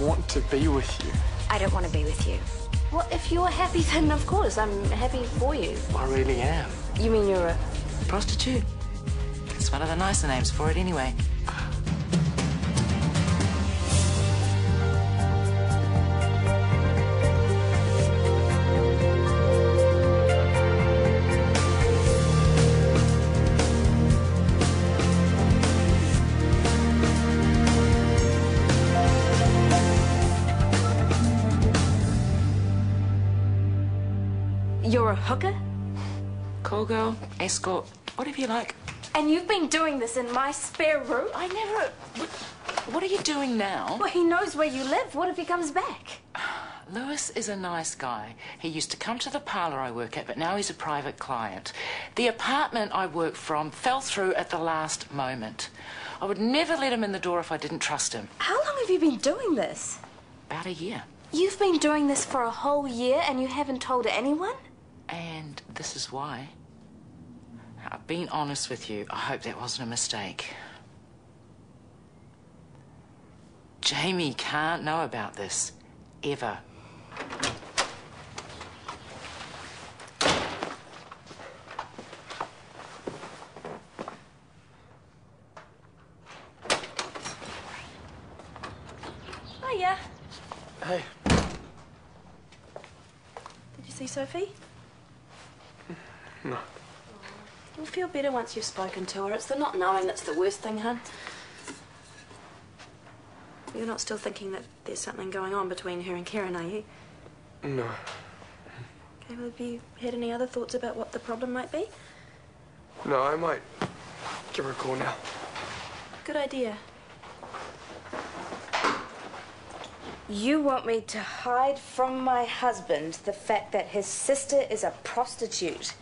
want to be with you. I don't want to be with you. Well, if you're happy, then of course, I'm happy for you. I really am. You mean you're a... Prostitute. It's one of the nicer names for it anyway. You're a hooker? Call girl, escort, whatever you like. And you've been doing this in my spare room? I never... What are you doing now? Well, he knows where you live. What if he comes back? Lewis is a nice guy. He used to come to the parlour I work at, but now he's a private client. The apartment I work from fell through at the last moment. I would never let him in the door if I didn't trust him. How long have you been doing this? About a year. You've been doing this for a whole year and you haven't told anyone? And this is why. I've been honest with you. I hope that wasn't a mistake. Jamie can't know about this. Ever. Hiya. Hey. Did you see Sophie? No. You'll feel better once you've spoken to her. It's the not knowing that's the worst thing, hun. You're not still thinking that there's something going on between her and Karen, are you? No. Okay, well, have you had any other thoughts about what the problem might be? No, I might give her a call now. Good idea. You want me to hide from my husband the fact that his sister is a prostitute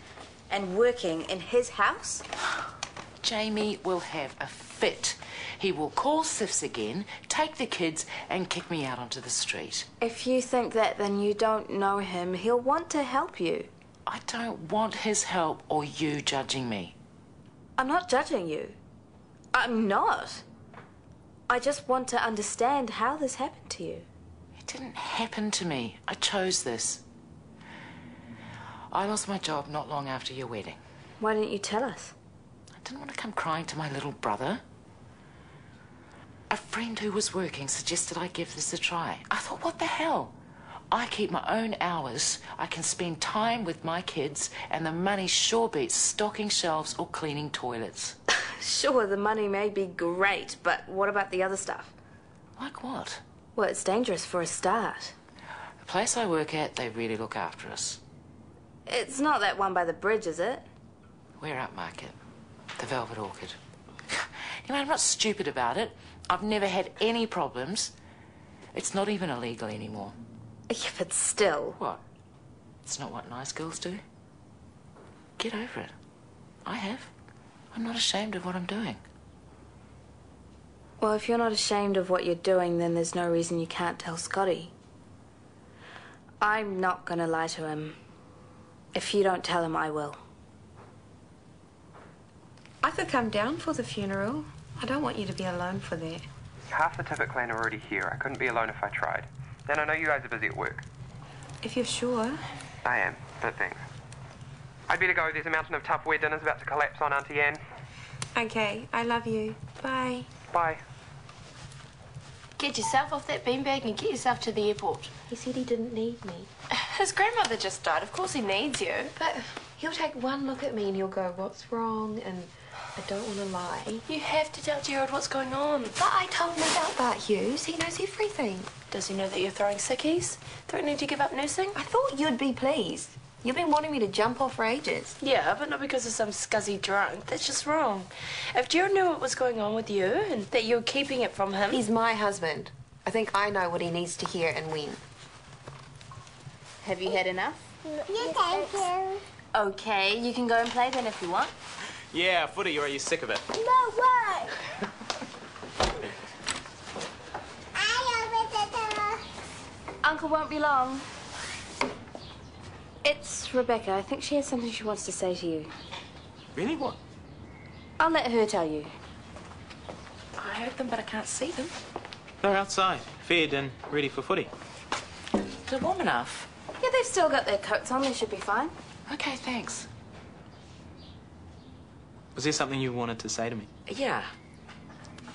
and working in his house? Jamie will have a fit. He will call SIFs again, take the kids, and kick me out onto the street. If you think that, then you don't know him. He'll want to help you. I don't want his help or you judging me. I'm not judging you. I'm not. I just want to understand how this happened to you. It didn't happen to me. I chose this. I lost my job not long after your wedding. Why didn't you tell us? I didn't want to come crying to my little brother. A friend who was working suggested I give this a try. I thought, what the hell? I keep my own hours. I can spend time with my kids, and the money sure beats stocking shelves or cleaning toilets. Sure, the money may be great, but what about the other stuff? Like what? Well, it's dangerous for a start. The place I work at, they really look after us. It's not that one by the bridge, is it? We're upmarket. The Velvet Orchid. You know, I'm not stupid about it. I've never had any problems. It's not even illegal anymore. Yeah, but still. What? It's not what nice girls do? Get over it. I have. I'm not ashamed of what I'm doing. Well, if you're not ashamed of what you're doing, then there's no reason you can't tell Scotty. I'm not gonna lie to him. If you don't tell him, I will. I could come down for the funeral. I don't want you to be alone for that. Half the Tippet clan are already here. I couldn't be alone if I tried. And I know you guys are busy at work. If you're sure. I am, but thanks. I'd better go. There's a mountain of Tupperware dinners about to collapse on Auntie Anne. Okay, I love you. Bye. Bye. Get yourself off that beanbag and get yourself to the airport. He said he didn't need me. His grandmother just died. Of course he needs you. But he'll take one look at me and he'll go, what's wrong? And I don't want to lie. You have to tell Gerald what's going on. But I told him about Bart Hughes. He knows everything. Does he know that you're throwing sickies? Threatening to give up nursing? I thought you'd be pleased. You've been wanting me to jump off for ages. Yeah, but not because of some scuzzy drunk. That's just wrong. If Gerald knew what was going on with you and that you were keeping it from him... He's my husband. I think I know what he needs to hear and when. Have you had enough? Yes, thank you. Okay, you can go and play then if you want. Yeah, footy, or are you sick of it? No way. Uncle won't be long. It's Rebecca. I think she has something she wants to say to you. Really? What? I'll let her tell you. I heard them, but I can't see them. They're outside, fed and ready for footy. Is it warm enough? Yeah, they've still got their coats on. They should be fine. Okay, thanks. Was there something you wanted to say to me? Yeah.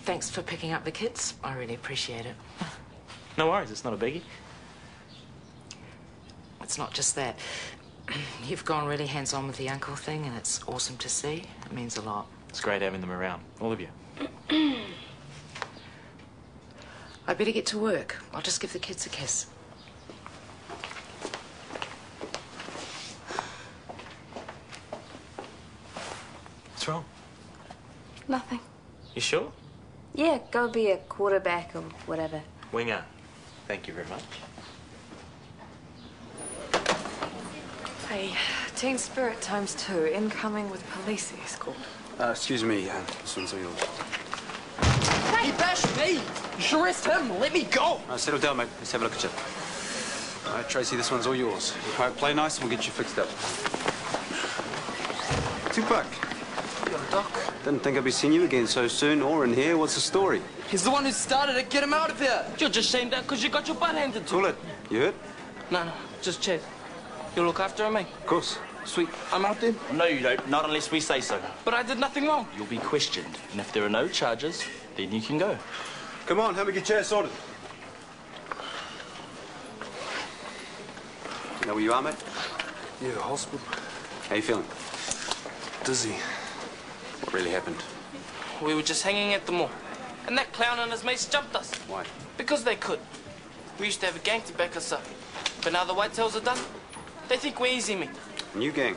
Thanks for picking up the kids. I really appreciate it. No worries, it's not a biggie. It's not just that. You've gone really hands-on with the uncle thing, and it's awesome to see. It means a lot. It's great having them around, all of you. I better get to work. I'll just give the kids a kiss. What's wrong? Nothing. You sure? Yeah, go be a quarterback or whatever. Winger. Thank you very much. Hey, Team Spirit ×2, incoming with police escort. Excuse me, this one's all yours. He bashed me! You should arrest him! Let me go! Settle down, mate. Let's have a look at you. All right, Tracy, this one's all yours. All right, play nice and we'll get you fixed up. Tupac. Yo, Doc. Didn't think I'd be seeing you again so soon or in here. What's the story? He's the one who started it. Get him out of here! You're just shamed out because you got your butt handed to you. Cool it. You hurt? No, just Chad. You'll look after him, mate? Of course. Sweet. I'm out then? No, you don't. Not unless we say so. But I did nothing wrong. You'll be questioned. And if there are no charges, then you can go. Come on, help me get your ass sorted. Know where you are, mate? Yeah, the hospital. How you feeling? Dizzy. What really happened? We were just hanging at the mall. And that clown and his mates jumped us. Why? Because they could. We used to have a gang to back us up. But now the whitetails are done, they think we're easy meat. New gang.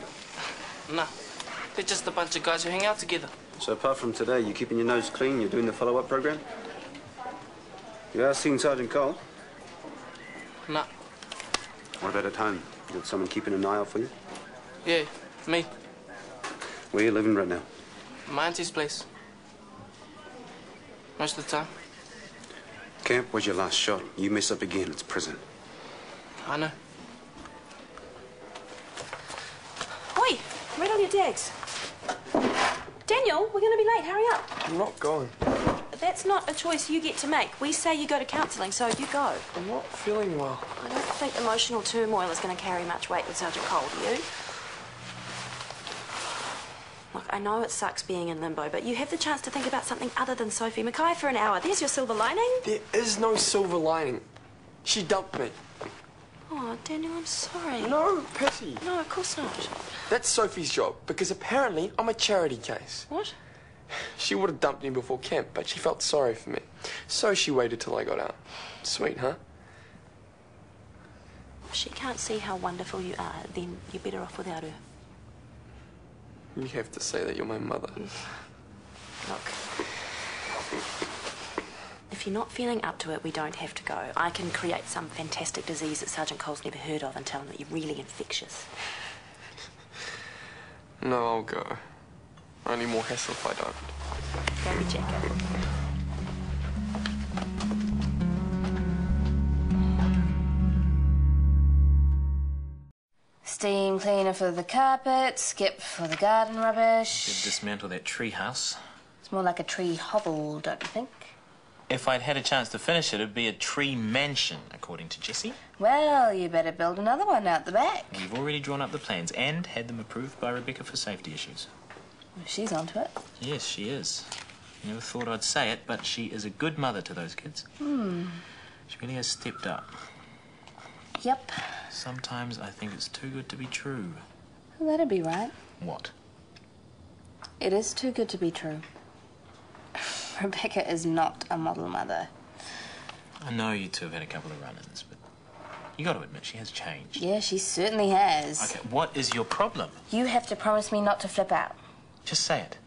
Nah, they're just a bunch of guys who hang out together. So apart from today, you keeping your nose clean? You're doing the follow-up program? You are seeing Sergeant Cole? Nah. What about at home? You got someone keeping an eye out for you? Yeah, me. Where are you living right now? My auntie's place. Most of the time. Camp was your last shot. You mess up again, it's prison. I know. Oi, read on your dags. Daniel, we're going to be late. Hurry up. I'm not going. That's not a choice you get to make. We say you go to counselling, so you go. I'm not feeling well. I don't think emotional turmoil is going to carry much weight with Sergeant Cole, do you? Look, I know it sucks being in limbo, but you have the chance to think about something other than Sophie Mackay for an hour. There's your silver lining. There is no silver lining. She dumped me. Oh, Daniel, I'm sorry. No, Patty. No, of course not. That's Sophie's job, because apparently I'm a charity case. What? She would have dumped me before camp, but she felt sorry for me. So she waited till I got out. Sweet, huh? If she can't see how wonderful you are, then you're better off without her. You have to say that you're my mother. Look, if you're not feeling up to it, we don't have to go. I can create some fantastic disease that Sergeant Cole's never heard of and tell him that you're really infectious. No, I'll go. Only more hassle if I don't. Grab your jacket. Steam cleaner for the carpet, skip for the garden rubbish. Should dismantle that tree house. It's more like a tree hovel, don't you think? If I'd had a chance to finish it, it'd be a tree mansion, according to Jessie. Well, you better build another one out the back. We've already drawn up the plans and had them approved by Rebecca for safety issues. She's onto it. Yes, she is. Never thought I'd say it, but she is a good mother to those kids. She really has stepped up. Yep. Sometimes I think it's too good to be true. Well, that'd be right. What? It is too good to be true. Rebecca is not a model mother. I know you two have had a couple of run-ins, but you got to admit she has changed. Yeah, she certainly has. Okay, what is your problem? You have to promise me not to flip out. Just say it.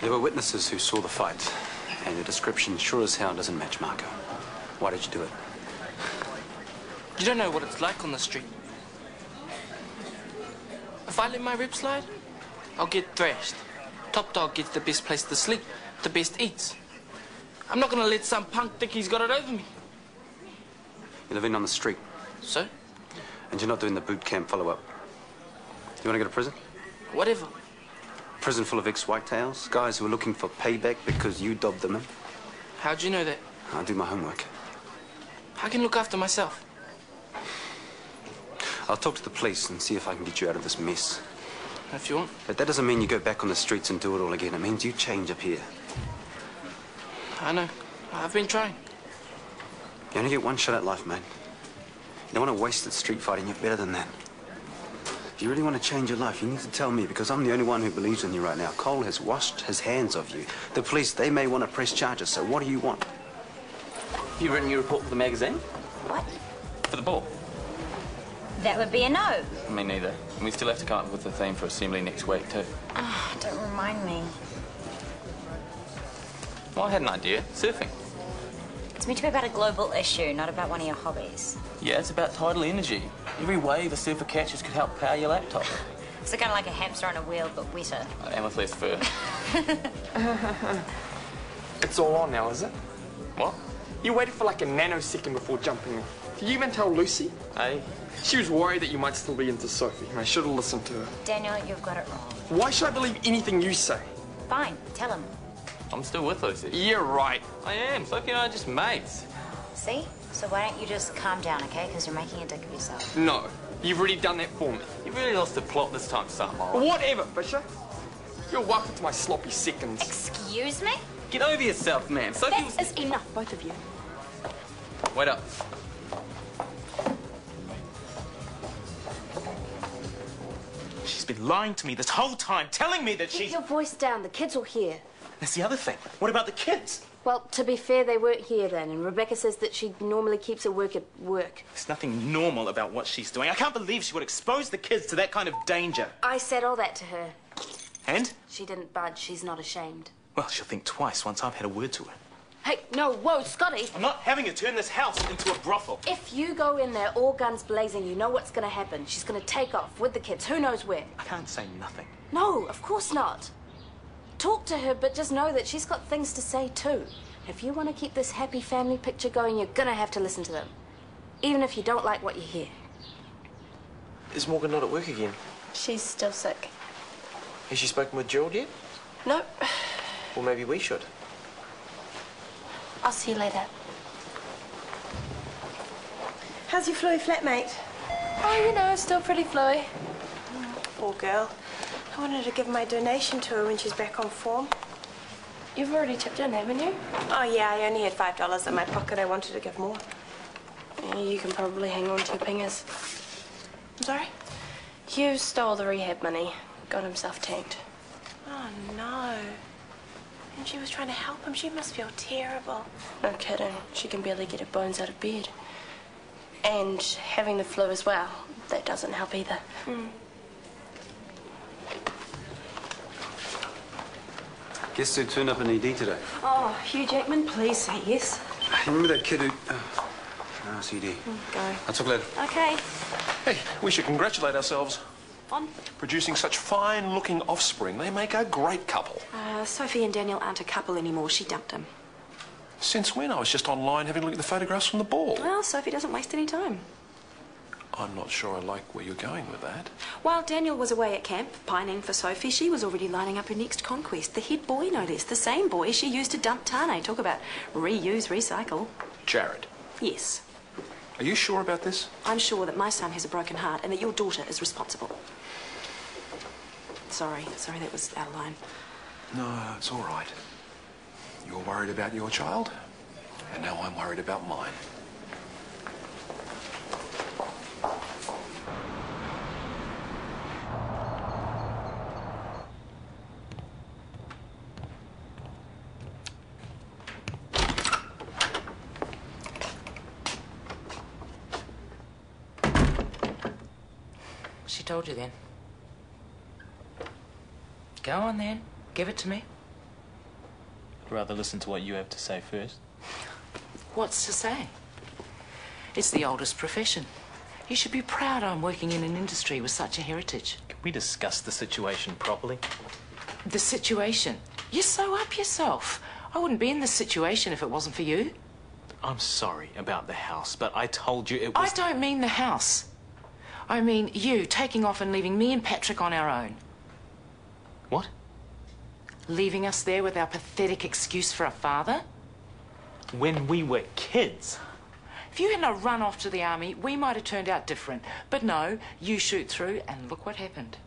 There were witnesses who saw the fight, and the description sure as hell doesn't match Marco. Why did you do it? You don't know what it's like on the street. If I let my rib slide, I'll get thrashed. Top dog gets the best place to sleep, the best eats. I'm not gonna let some punk think he's got it over me. You're living on the street, So? and you're not doing the boot camp follow-up. You want to go to prison? Whatever. prison full of ex-whitetails, guys who are looking for payback because you dobbed them in. How'd you know that? I do my homework. I can look after myself. I'll talk to the police and see if I can get you out of this mess. If you want. But that doesn't mean you go back on the streets and do it all again. It means you change up here. I know. I've been trying. You only get one shot at life, man. You don't want to waste it street fighting. You're better than that. If you really want to change your life, you need to tell me, because I'm the only one who believes in you right now. Cole has washed his hands of you. The police, they may want to press charges, so what do you want? You written your report for the magazine? What? For the ball? That would be a no. Me neither. And we still have to come up with a theme for assembly next week, too. Oh, don't remind me. Well, I had an idea. Surfing. It's meant to be about a global issue, not about one of your hobbies. Yeah, it's about tidal energy. Every wave a surfer catches could help power your laptop. So kind of like a hamster on a wheel, but wetter. And with less fur. It's all on now, is it? What? You waited for like a nanosecond before jumping in. Did you even tell Lucy? Hey. She was worried that you might still be into Sophie, and I should have listened to her. Daniel, you've got it wrong. Why should I believe anything you say? Fine, tell him. I'm still with Lucy. Yeah, right. I am. Sophie and I are just mates. See? So why don't you just calm down, okay? Because you're making a dick of yourself. No, you've already done that for me. You really lost the plot this time, Samoa. Whatever, Fisher. You're welcome to my sloppy seconds. Excuse me? Get over yourself, man. Sophie was... That is enough, both of you. Wait up. She's been lying to me this whole time, telling me that Keep she's... your voice down. The kids will hear. That's the other thing. What about the kids? Well, to be fair, they weren't here then, and Rebecca says that she normally keeps her work at work. There's nothing normal about what she's doing. I can't believe she would expose the kids to that kind of danger. I said all that to her. And? She didn't budge. She's not ashamed. Well, she'll think twice once I've had a word to her. Hey, no, whoa, Scotty. I'm not having her turn this house into a brothel. If you go in there all guns blazing, you know what's going to happen. She's going to take off with the kids. Who knows where? I can't say nothing. No, of course not. Talk to her, but just know that she's got things to say too. If you want to keep this happy family picture going, you're going to have to listen to them. Even if you don't like what you hear. Is Morgan not at work again? She's still sick. Has she spoken with Gerald yet? No. Well, maybe we should. I'll see you later. How's your fluey flatmate? Oh, you know, still pretty flowy. Poor girl. I wanted to give my donation to her when she's back on form. You've already chipped in, haven't you? Oh, yeah, I only had $5 in my pocket. I wanted to give more. Yeah, you can probably hang on to your fingers. I'm sorry? Hugh stole the rehab money. Got himself tanked. Oh, no. And she was trying to help him. She must feel terrible. No kidding. She can barely get her bones out of bed. And having the flu as well. That doesn't help either. Guess who turned up in ED today? Oh, Hugh Jackman, please say yes. You remember that kid who... CD. Go. I'll talk later. Okay. Hey, we should congratulate ourselves. On? Producing such fine-looking offspring. They make a great couple. Sophie and Daniel aren't a couple anymore. She dumped him. Since when? I was just online having a look at the photographs from the ball. Well, Sophie doesn't waste any time. I'm not sure I like where you're going with that. While Daniel was away at camp, pining for Sophie, she was already lining up her next conquest. The head boy, no less. The same boy she used to dump Tane. Talk about reuse, recycle. Jared. Yes. Are you sure about this? I'm sure that my son has a broken heart and that your daughter is responsible. Sorry, that was out of line. No, it's all right. You're worried about your child, and now I'm worried about mine. She told you then. Go on then. Give it to me. I'd rather listen to what you have to say first. What's to say? It's the oldest profession. You should be proud I'm working in an industry with such a heritage. Can we discuss the situation properly? The situation? You're so up yourself. I wouldn't be in this situation if it wasn't for you. I'm sorry about the house, but I told you it was... I don't mean the house. I mean you taking off and leaving me and Patrick on our own. What? Leaving us there with our pathetic excuse for a father? When we were kids. If you hadn't run off to the army, we might have turned out different. But no, you shoot through and look what happened.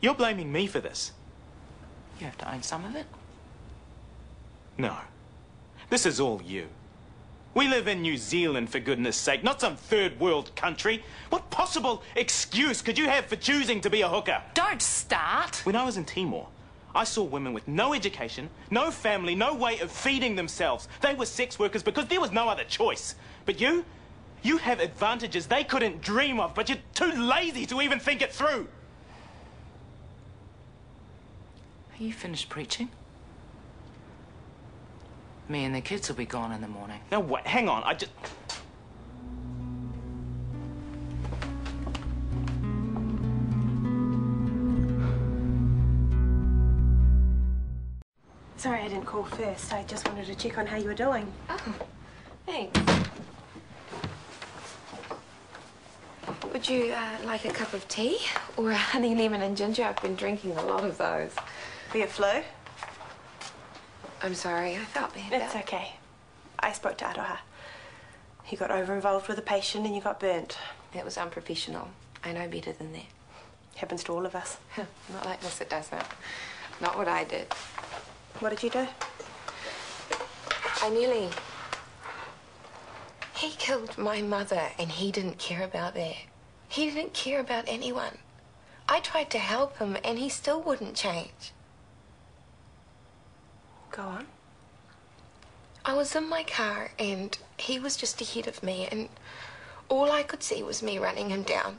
You're blaming me for this. You have to own some of it. No. This is all you. We live in New Zealand, for goodness sake, not some third world country. What possible excuse could you have for choosing to be a hooker? Don't start! When I was in Timor, I saw women with no education, no family, no way of feeding themselves. They were sex workers because there was no other choice. But you have advantages they couldn't dream of, but you're too lazy to even think it through. Are you finished preaching? Me and the kids will be gone in the morning. Now wait, hang on, Sorry I didn't call first. I just wanted to check on how you were doing. Oh, thanks. Would you like a cup of tea? Or a honey, lemon and ginger? I've been drinking a lot of those. For your flu? I'm sorry, I felt bad. It's okay. I spoke to Aroha. You got over-involved with a patient and you got burnt. That was unprofessional. I know better than that. Happens to all of us. Not like this, it doesn't. Not what I did. What did you do? He killed my mother and he didn't care about that. He didn't care about anyone. I tried to help him and he still wouldn't change. Go on. I was in my car and he was just ahead of me and all I could see was me running him down.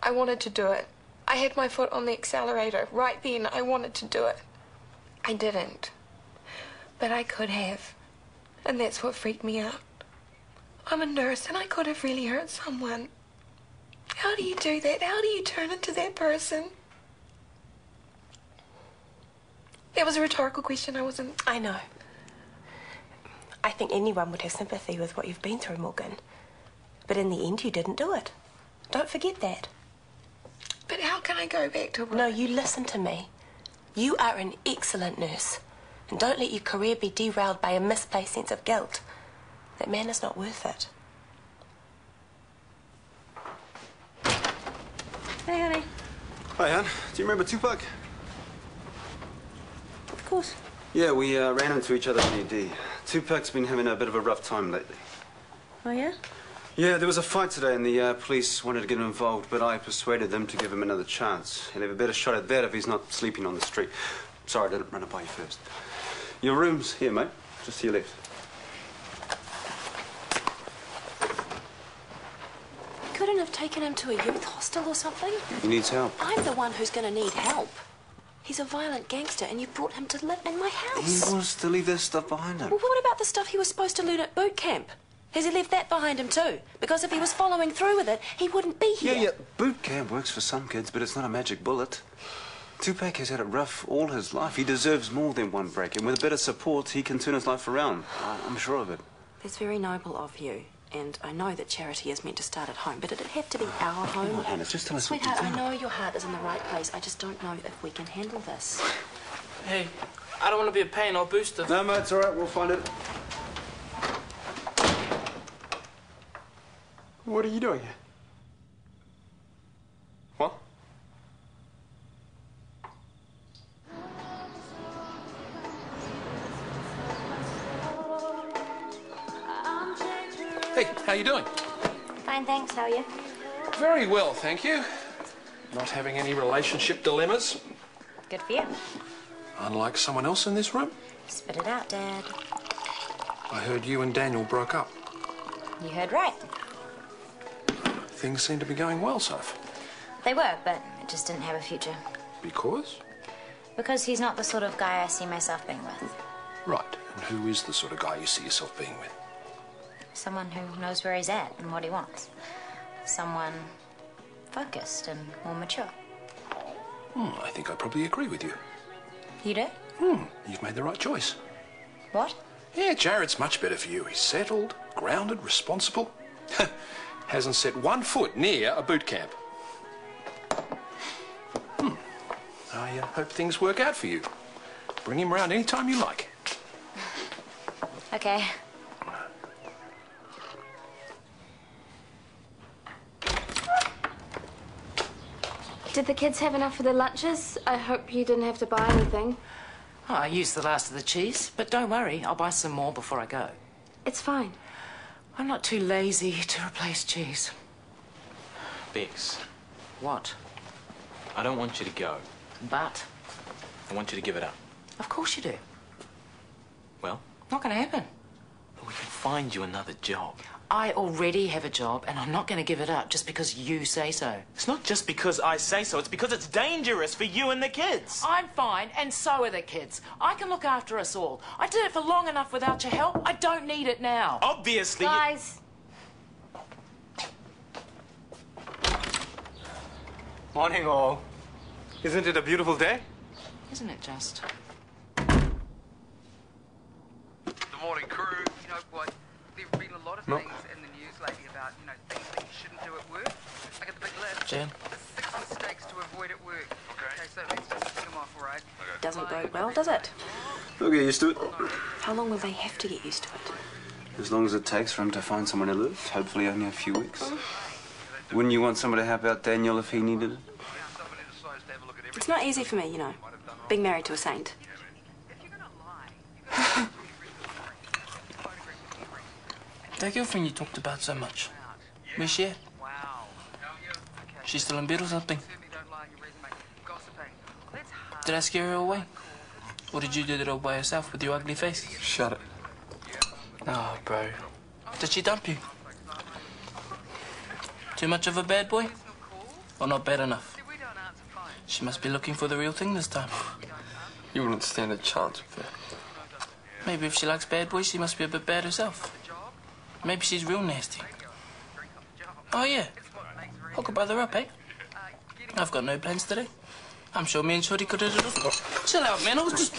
I wanted to do it. I had my foot on the accelerator. Right then, I wanted to do it. I didn't. But I could have. And that's what freaked me out. I'm a nurse and I could have really hurt someone. How do you do that? How do you turn into that person? That was a rhetorical question. I know. I think anyone would have sympathy with what you've been through, Morgan. But in the end, you didn't do it. Don't forget that. But how can I go back to work? No, you listen to me. You are an excellent nurse. And don't let your career be derailed by a misplaced sense of guilt. That man is not worth it. Hey, honey. Hi, hon. Do you remember Tupac? Of course. Yeah, we ran into each other in UD. Tupac's been having a bit of a rough time lately. Oh, yeah? Yeah, there was a fight today and the police wanted to get him involved, but I persuaded them to give him another chance. He'll have a better shot at that if he's not sleeping on the street. Sorry, I didn't run it by you first. Your room's here, mate. Just to your left. Couldn't have taken him to a youth hostel or something? He needs help. I'm the one who's going to need help. He's a violent gangster and you brought him to live in my house. He wants to leave that stuff behind him. Well, what about the stuff he was supposed to learn at boot camp? Has he left that behind him too? Because if he was following through with it, he wouldn't be here. Yeah, boot camp works for some kids, but it's not a magic bullet. Tupac has had it rough all his life. He deserves more than one break, and with a bit of support, he can turn his life around. I'm sure of it. That's very noble of you, and I know that charity is meant to start at home, but it'd have to be our home. Come on, Hannah, just tell us what you Sweetheart, think. I know your heart is in the right place. I just don't know if we can handle this. Hey, I don't want to be a pain. I'll boost it. No, mate, it's all right. We'll find it. What are you doing here? What? Hey, how you doing? Fine, thanks. How are you? Very well, thank you. Not having any relationship dilemmas. Good for you. Unlike someone else in this room. Spit it out, Dad. I heard you and Daniel broke up. You heard right. Things seem to be going well, Soph. They were, but it just didn't have a future. Because? Because he's not the sort of guy I see myself being with. Right. And who is the sort of guy you see yourself being with? Someone who knows where he's at and what he wants. Someone focused and more mature. I think I probably agree with you. You do? You've made the right choice. What? Yeah, Jared's much better for you. He's settled, grounded, responsible. Hasn't set one foot near a boot camp. I hope things work out for you. Bring him round any time you like. Okay. Did the kids have enough for their lunches? I hope you didn't have to buy anything. Oh, I used the last of the cheese, but don't worry, I'll buy some more before I go. It's fine. I'm not too lazy to replace cheese. Bex, What? I don't want you to go. But? I want you to give it up. Of course you do. Well, Not going to happen. we can find you another job. I already have a job, and I'm not going to give it up just because you say so. It's not just because I say so, it's because it's dangerous for you and the kids. I'm fine, and so are the kids. I can look after us all. I did it for long enough without your help. I don't need it now. Obviously. Guys, Morning, all. Isn't it a beautiful day? Isn't it just? Good morning, crew. You know what? There have been a lot of things in the news lately about, things that you shouldn't do at work. I got the big list. Jan? 6 mistakes to avoid at work. Okay, so let's just tick them off, all right? Doesn't bode well, does it? They'll get used to it. How long will they have to get used to it? As long as it takes for him to find somewhere to live. Hopefully only a few weeks. Wouldn't you want somebody to help out Daniel if he needed it? It's not easy for me, being married to a saint. That girlfriend you talked about so much, where's she at? She's still in bed or something? Did I scare her away? Or did you do that all by yourself with your ugly face? Shut it. Oh, bro. Did she dump you? Too much of a bad boy? Or not bad enough? She must be looking for the real thing this time. You wouldn't stand a chance with her. Maybe if she likes bad boys, she must be a bit bad herself. Maybe she's real nasty. Oh, yeah. I could bother her up, eh? I've got no plans today. I'm sure me and Shorty could hit it off. Chill out, man. I was just...